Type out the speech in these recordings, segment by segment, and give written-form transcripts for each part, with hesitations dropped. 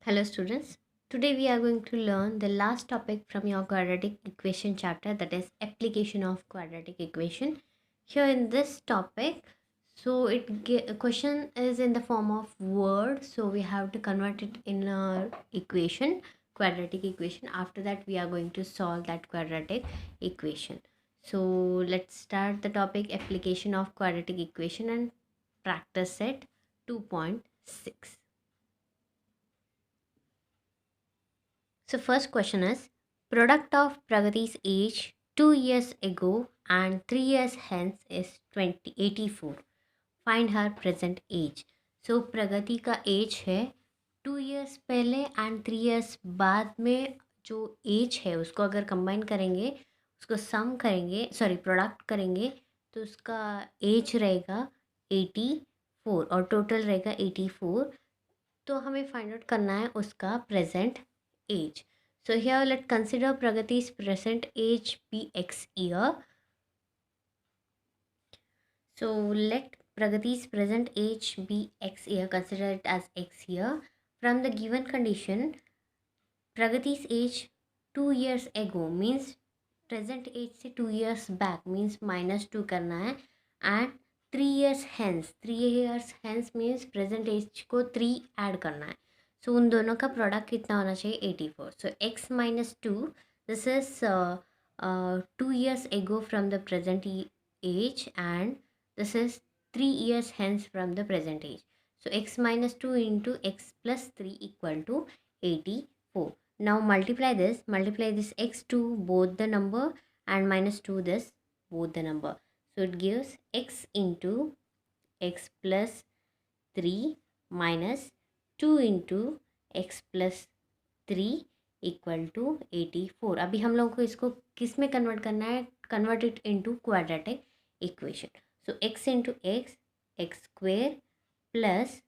Hello students. Today we are going to learn the last topic from your quadratic equation chapter, that is application of quadratic equation. Here in this topic, question is in the form of word, so we have to convert it in a equation, quadratic equation. After that we are going to solve that quadratic equation. So let's start the topic application of quadratic equation and practice set 2.6. So first question is, product of Pragati's age 2 years ago and 3 years hence is 2084. Find her present age. So प्रगति का as है 2 years पहले and 3 years बाद में जो as है उसको अगर combine करेंगे, उसको सम करेंगे, सॉरी प्रोडक्ट करेंगे, तो उसका एज रहेगा 84 और टोटल रहेगा 84. तो हमें फाइंड आउट करना है उसका present age. So here let's consider Pragati's present age be X year. So let Pragati's present age be X year, consider it as X year. From the given condition, Pragati's age 2 years ago means present age से 2 years back means -2 करना है, and 3 years hence means present age को 3 add करना है. सो उन दोनों का product कितना होना चाहिए 84. So x minus two, this is 2 years ago from the present age and this is 3 years hence from the present age. So x minus 2 into x plus 3 equal to 84. Now multiply this x to both the number and minus 2 this both the number. So it gives x into x plus 3 minus 2 into x plus 3 equal to 84. अभी हम लोगों को इसको किस में convert करना है? Convert it into quadratic equation. So x into x square plus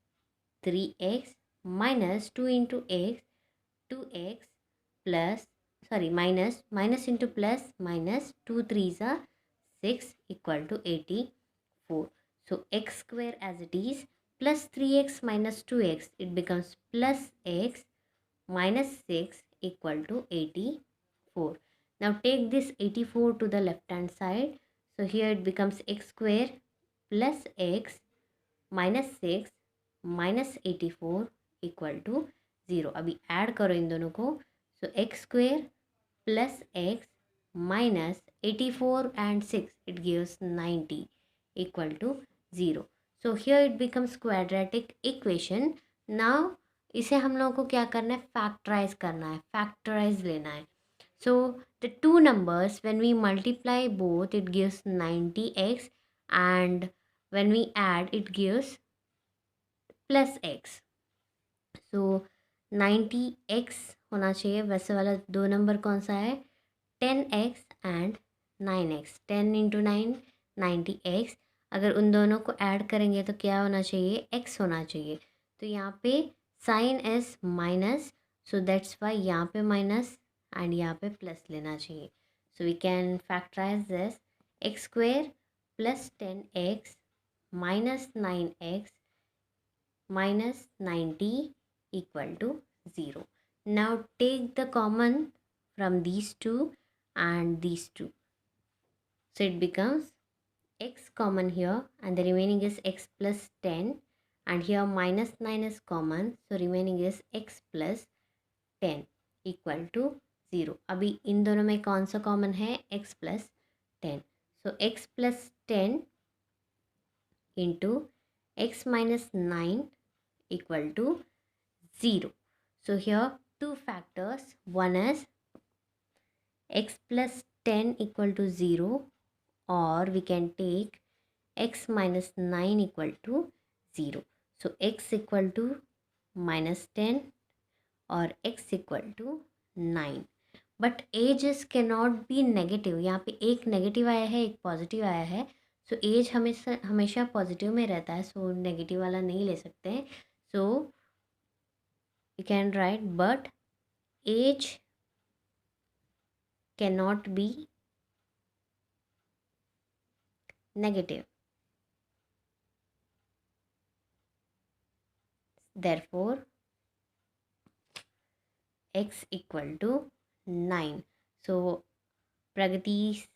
3x minus 2 into x 2x plus sorry minus into plus minus 2 3 ज़ा 6 equal to 84. So x square as it is plus 3x minus 2x, it becomes plus x minus 6 equal to 84. Now take this 84 to the left hand side. So here it becomes x square plus x minus 6 minus 84 equal to 0. अभी add करो इन दोनों को. So x square plus x minus 84 and 6, it gives 90 equal to 0. So here it becomes quadratic equation. Now इसे हम लोगों को क्या करना है? फैक्टराइज करना है, फैक्टराइज लेना है. So the two numbers when we multiply both it gives 90x, and when we add it gives plus x. So 90x होना चाहिए. वैसे वाला दो नंबर कौन सा है? 10x and 9x. 10 into 9 90x. अगर उन दोनों को ऐड करेंगे तो क्या होना चाहिए? x होना चाहिए. तो यहाँ पे sign is minus, so that's why यहाँ पे माइनस एंड यहाँ पे प्लस लेना चाहिए. So we can factorise this. X square plus 10x minus 9x minus 90 equal to 0. Now take the common from these two and these two. So it becomes x common here and the remaining is x plus 10, and here minus 9 is common, so remaining is x plus 10 equal to 0. अभी इन दोनों में कौन सा common है? x plus 10. So x plus 10 into x minus 9 equal to 0. So here two factors. One is x plus 10 equal to 0, or we can take x minus 9 equal to 0. So x equal to minus 10 और x equal to 9. But ages can not be negative. यहाँ पे एक negative आया है, एक positive आया है. So as हमेशा हमेशा पॉजिटिव में रहता है, सो नेगेटिव वाला नहीं ले सकते हैं. So you can write but age can not be negative. Therefore x equal to 9. So Pragati's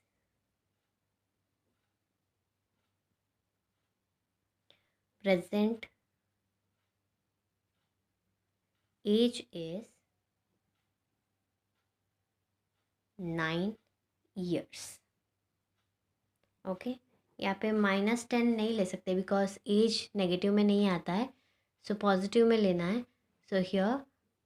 present age is 9 years. Okay यहाँ पे -10 नहीं ले सकते बिकॉज एज नेगेटिव में नहीं आता है, सो पॉजिटिव में लेना है. So here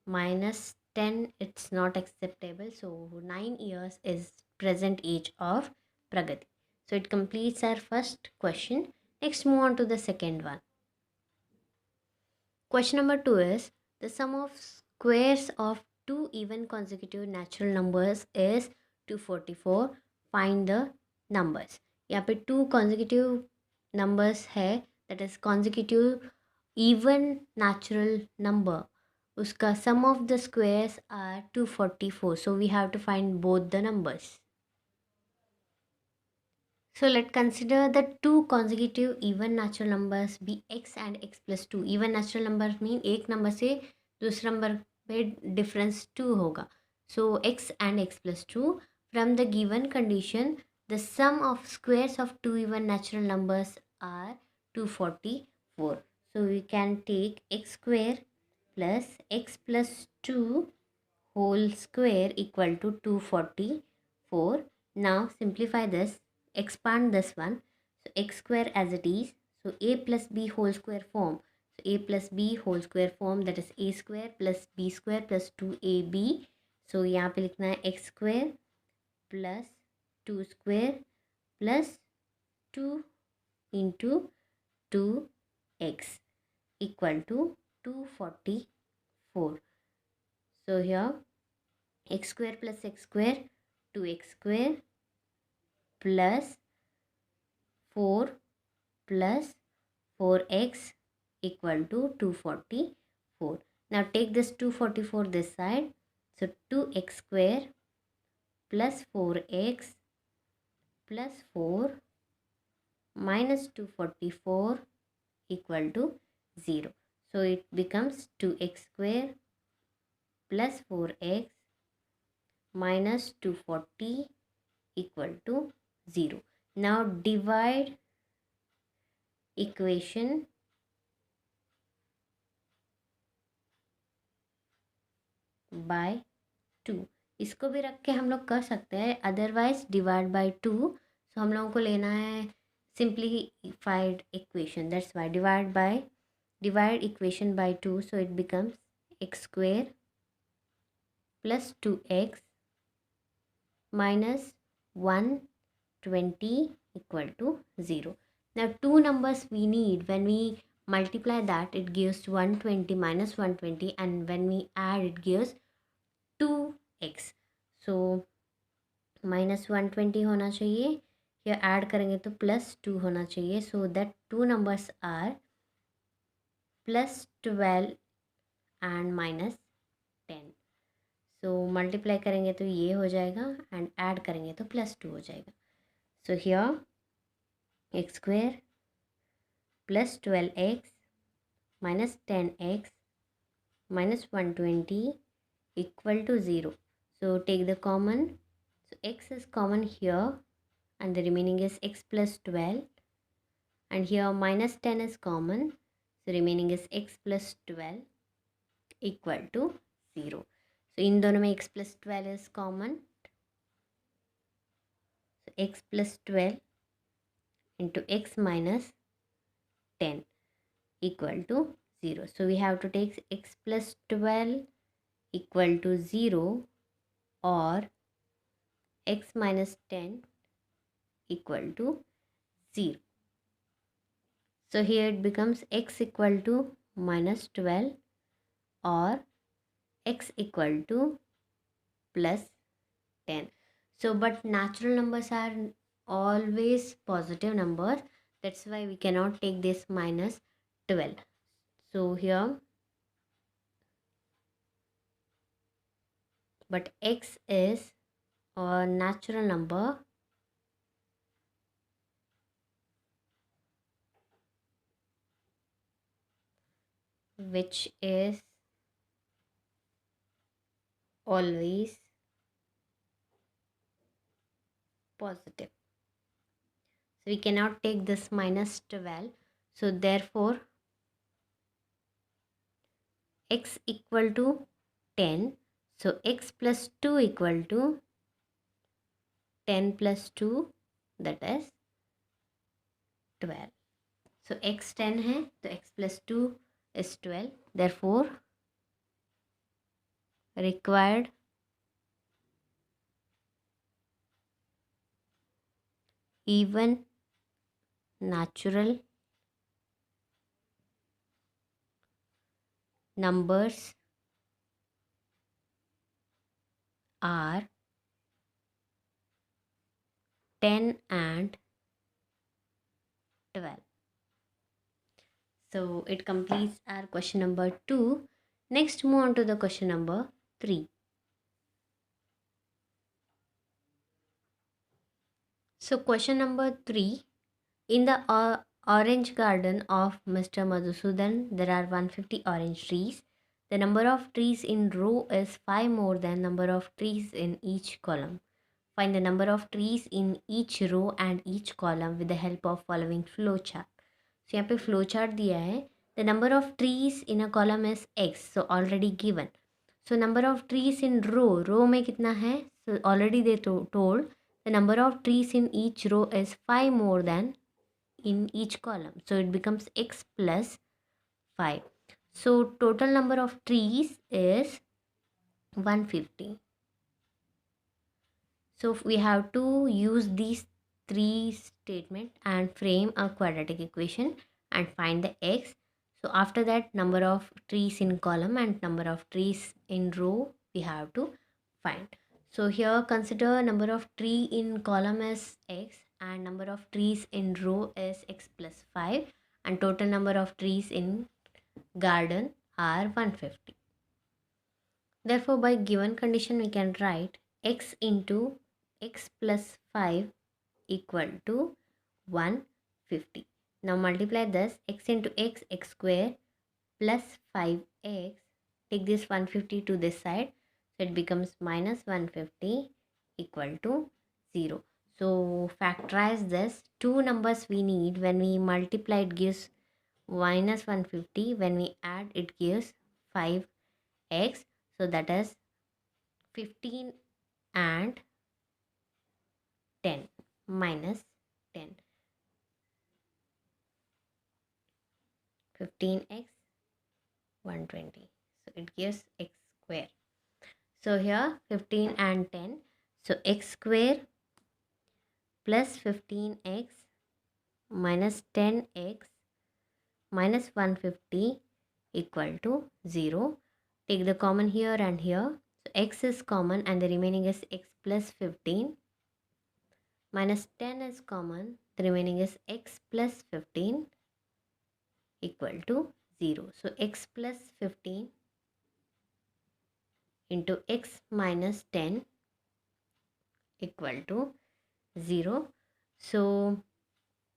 -10 it's not acceptable, so 9 years is present age of Pragati. So it completes our first question. Next, move on to the second one. Question number 2 is the sum of squares of two even consecutive natural numbers is 244. Find the numbers. यहाँ पे 2 consecutive numbers है, that is consecutive even natural number. उसका sum of the squares are 244. So we have to find both the numbers. So let's consider the two consecutive even natural numbers be x and x plus 2. Even natural numbers mean एक number से दूसरे number पे difference 2 होगा. So x and x plus 2. From the given condition, the sum of squares of two even natural numbers are 244. So we can take x square plus x plus 2 whole square equal to 244. Now simplify this, expand this one. So x square as it is, so a plus b whole square form. So a plus b whole square form, that is a square plus b square plus 2ab. So यहाँ पे लिखना है x square plus 2 square plus 2 into 2x equal to 244. So here x square plus x square 2x square plus 4 plus 4x equal to 244. Now take this 244 this side. So 2x square plus 4x plus 4 minus 244 equal to 0. So it becomes 2x square plus 4x minus 240 equal to 0. Now divide equation by 2. इसको भी रख के हम लोग कर सकते हैं, otherwise divide by 2. सो हम लोगों को लेना है simplified equation, that's why divide equation by 2. So it becomes x square plus 2x minus 120 equal to 0. Now two numbers we need, when we multiply that it gives 120 minus 120, and when we add it gives 2x. So minus 120 होना चाहिए, या add करेंगे तो plus 2 होना चाहिए. So that two numbers are plus 12 and minus 10. So multiply करेंगे तो ये हो जाएगा, एंड ऐड करेंगे तो प्लस 2 हो जाएगा. So here x square plus 12x minus 10x minus 120 equal to 0. So take the common. So x is common here, and the remaining is x plus 12, and here minus 10 is common, so remaining is x plus 12 equal to 0. So इन दोनों में x plus 12 is common, so x plus 12 into x minus 10 equal to 0. So we have to take x plus 12 equal to 0 or x minus 10 equal to 0. So here it becomes x equal to minus 12 or x equal to plus 10. So but natural numbers are always positive numbers, that's why we cannot take this minus 12. So here, but x is a natural number which is always positive. So we cannot take this minus 12. So therefore x equal to 10. So x plus 2 equal to 10 plus 2, that is 12. So x 10 है तो x plus 2 is 12. Therefore required even natural numbers are 10 and 12. So it completes our question number 2. Next, move on to the question number 3. So question number 3. In the orange garden of Mr. Madhusudan, there are 150 orange trees. The number of trees in row is 5 more than number of trees in each column. Find the number of trees in each row and each column with the help of following flow chart. So यहाँ पे flow chart दिया है. The number of trees in a column is x, so already given. So number of trees in row में कितना है? So already they told the number of trees in each row is 5 more than in each column. So it becomes x plus 5. So total number of trees is 150. So we have to use these three statements and frame a quadratic equation and find the x. So after that, number of trees in column and number of trees in row we have to find. So here consider number of tree in column as x and number of trees in row is x plus 5 and total number of trees in garden are 150. Therefore by given condition we can write x into x plus 5 equal to 150. Now multiply this x into x, x square plus 5x. Take this 150 to this side. So it becomes minus 150 equal to 0. So factorize this. Two numbers we need. When we multiply it gives minus 150. When we add it gives 5x. So that is 15 and 10 minus 10. 15x 120. So it gives x square. So here 15 and 10. So x square plus 15x minus 10x minus 150 equal to 0. Take the common here and here. So x is common and the remaining is x plus 15 minus 10 is common. The remaining is x plus 15 equal to 0. So x plus 15 into x minus 10 equal to 0. So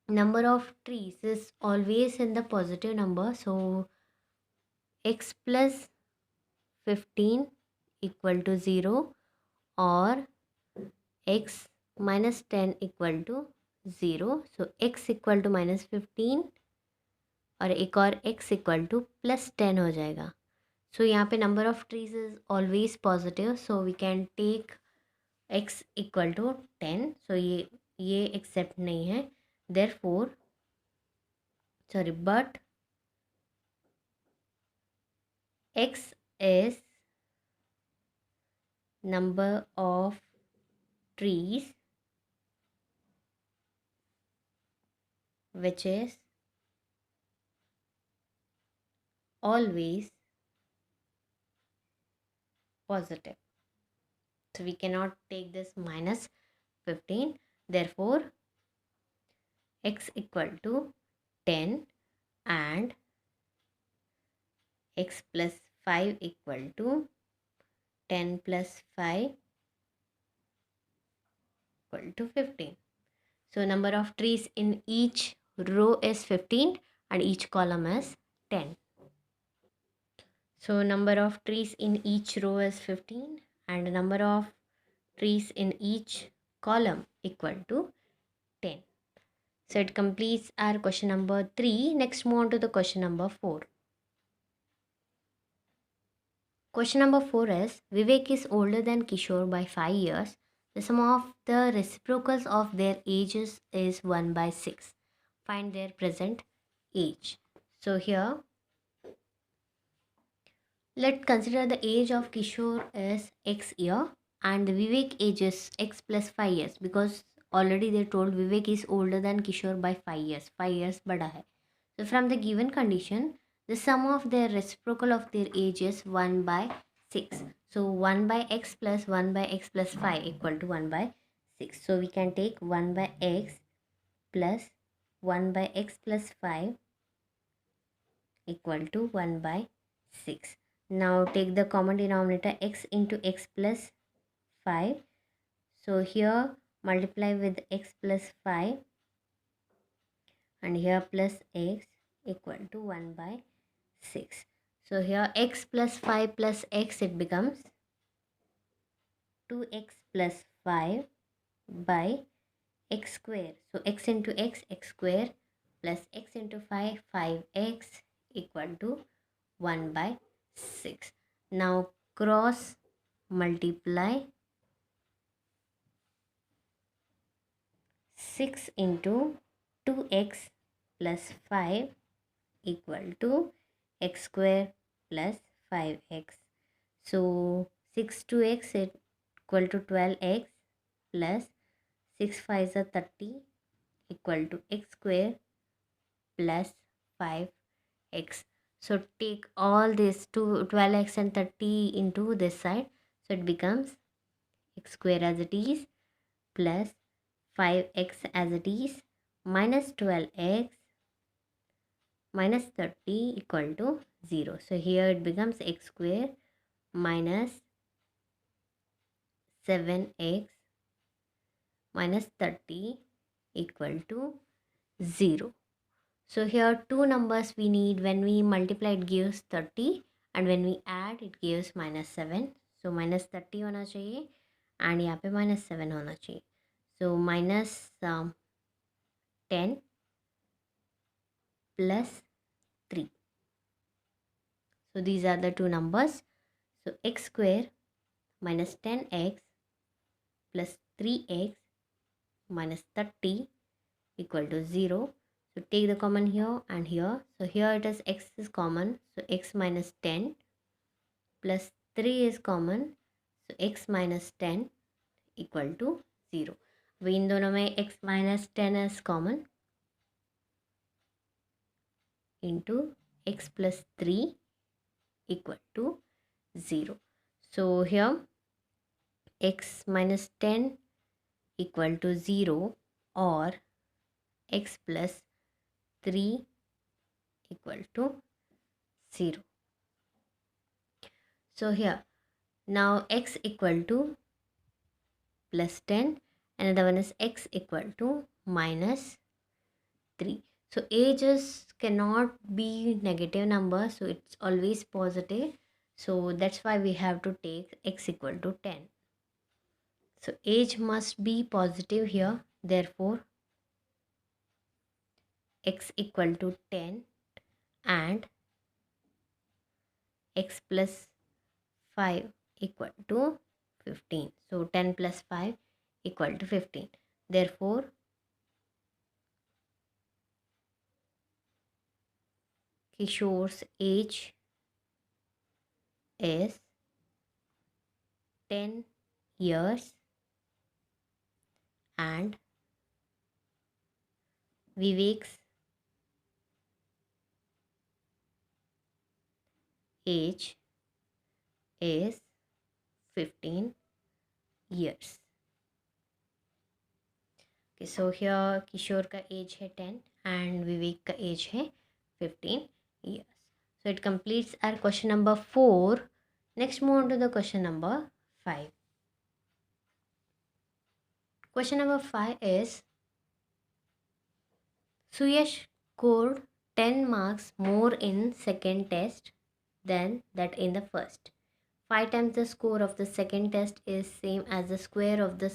number of trees is always in the positive number. So x plus 15 equal to 0 or x minus 10 equal to 0. So x equal to minus 15 और एक और x equal two plus 10 हो जाएगा. So यहाँ पे number of trees is always positive, so we can take x equal to 10. So ये accept नहीं है. Therefore sorry but x is number of trees which is always positive. So we cannot take this minus 15. Therefore x equal to 10 and x plus 5 equal to 10 plus 5 equal to 15. So number of trees in each row is 15 and each column is 10. So number of trees in each row is 15 and the number of trees in each column equal to 10. So it completes our question number 3. Next, move on to the question number 4. Question number 4 is Vivek is older than Kishore by 5 years. The sum of the reciprocals of their ages is 1 by 6. Find their present age. So here, let's consider the age of Kishore as X year and the Vivek age is X plus 5 years, because already they told Vivek is older than Kishore by 5 years. 5 years bada hai. So from the given condition, the sum of their reciprocal of their age is 1 by 6. So 1 by x plus 1 by x plus 5 equal to 1 by 6. So we can take 1 by x plus 1 by x plus 5 equal to 1 by 6. Now take the common denominator x into x plus 5. So here multiply with x plus 5 and here plus x equal to 1 by 6. So here x plus 5 plus x, it becomes 2x plus 5 by x square. So x into x, x square plus x into 5, 5x equal to 1 by 6. Now cross multiply 6 into 2x plus 5 equal to x square plus 5x. So 6 to x equal to 12x plus 6 5 is 30 equal to x square plus 5x. So take all this to 12x and 30 into this side. So it becomes x square as it is plus 5x as it is minus 12x minus 30 equal to 0. So here it becomes x square minus 7x minus 30 equal to 0. So here two numbers we need. When we multiply it gives 30 and when we add it gives minus 7. So minus 30 होना चाहिए and यहाँ पे minus 7 होना चाहिए. So minus 10 plus 3. So these are the two numbers. So x square minus 10x plus 3x minus 30 equal to 0. So take the common here and here. So here it is x is common. So x minus 10 plus 3 is common. So x minus 10 equal to 0. अब इन दोनों में x minus 10 is common into x plus 3 equal to 0. So here x minus 10 equal to 0 or x plus 3 equal to 0. So here now x equal to plus 10, another one is x equal to minus 3. So ages cannot be negative number, so it's always positive. So that's why we have to take x equal to 10. So age must be positive here, therefore x equal to 10 and x plus 5 equal to 15. So 10 plus 5 equal to 15. Therefore Kishore's age is 10 years and Vivek's age is 15 years. Okay, so here Kishore का age है 10 and Vivek का age है 15 years. So it completes our question number 4. Next, move on to the question number 5. Question number 5 is Suyash scored 10 marks more in second test than that in the first. 5 times the score of the second test is same as the square of the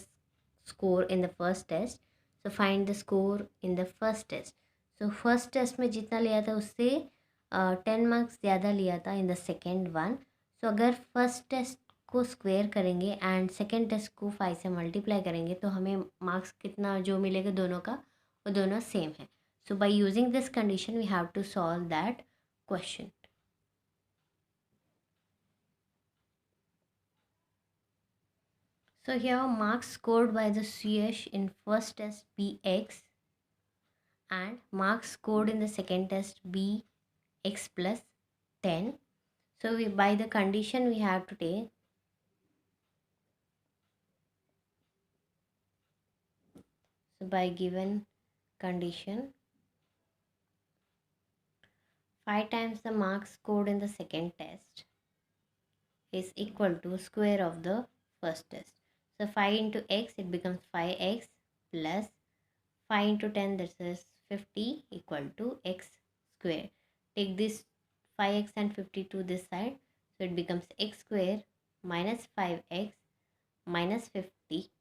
score in the first test. So find the score in the first test. So first test में जितना लिया था उससे 10 marks ज़्यादा लिया था in the second one. सो अगर first test को स्क्वेयर करेंगे एंड सेकेंड टेस्ट को 5 से मल्टीप्लाई करेंगे तो हमें मार्क्स कितना जो मिलेगा दोनों का, वो दोनों सेम है. So by using this condition we have to solve that question. So here marks scored by the CH in first test be x and marks scored in the second test be x plus 10. So we, by the condition we have to take, so by given condition 5 times the marks scored in the second test is equal to square of the first test. So 5 into x, it becomes 5x plus 5 into 10, this is 50 equal to x square. Take this 5x and 50 to this side. So it becomes x square minus 5x minus 50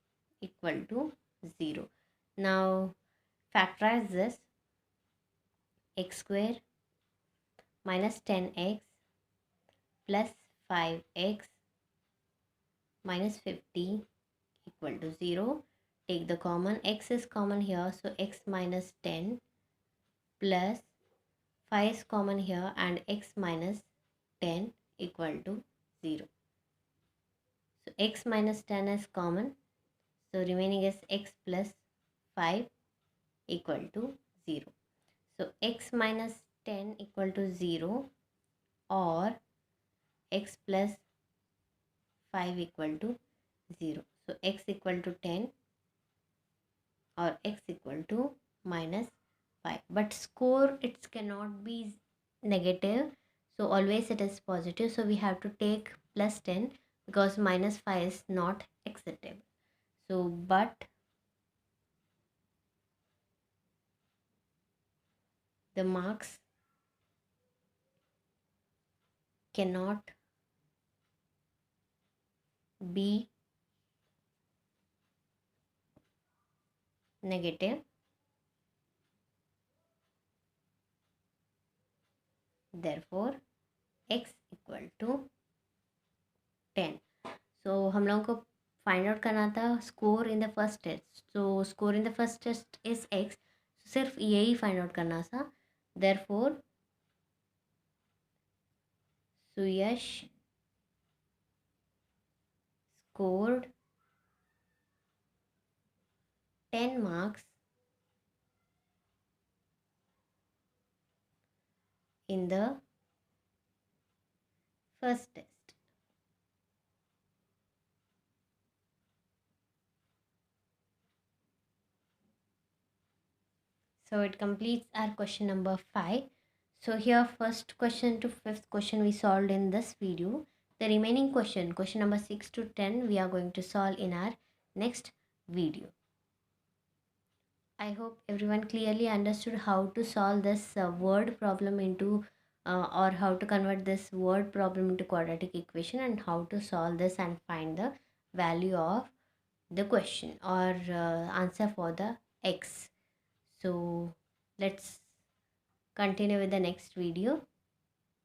equal to 0. Now factorize this. X square minus 10x plus 5x minus 50 equal to 0. Take the common, x is common here, so x minus 10 plus 5 is common here and x minus 10 equal to 0. So x minus 10 is common, so remaining is x plus 5 equal to 0. So x minus 10 equal to 0 or x plus 5 equal to 0. So x equal to 10 or x equal to minus 5. But score, it cannot be negative. So always it is positive. So we have to take plus 10 because minus 5 is not acceptable. So but the marks cannot be negative. Therefore x equal to 10. So हम लोगों को find out करना था score in the first test. So score in the first test is x. सिर्फ यही find out करना था. Therefore Suyash scored 10 marks in the first test. So it completes our question number 5. So here first question to fifth question we solved in this video. The remaining question number 6 to 10, we are going to solve in our next video. I hope everyone clearly understood how to solve this word problem into or how to convert this word problem into quadratic equation and how to solve this and find the value of the question or answer for the x. So let's continue with the next video.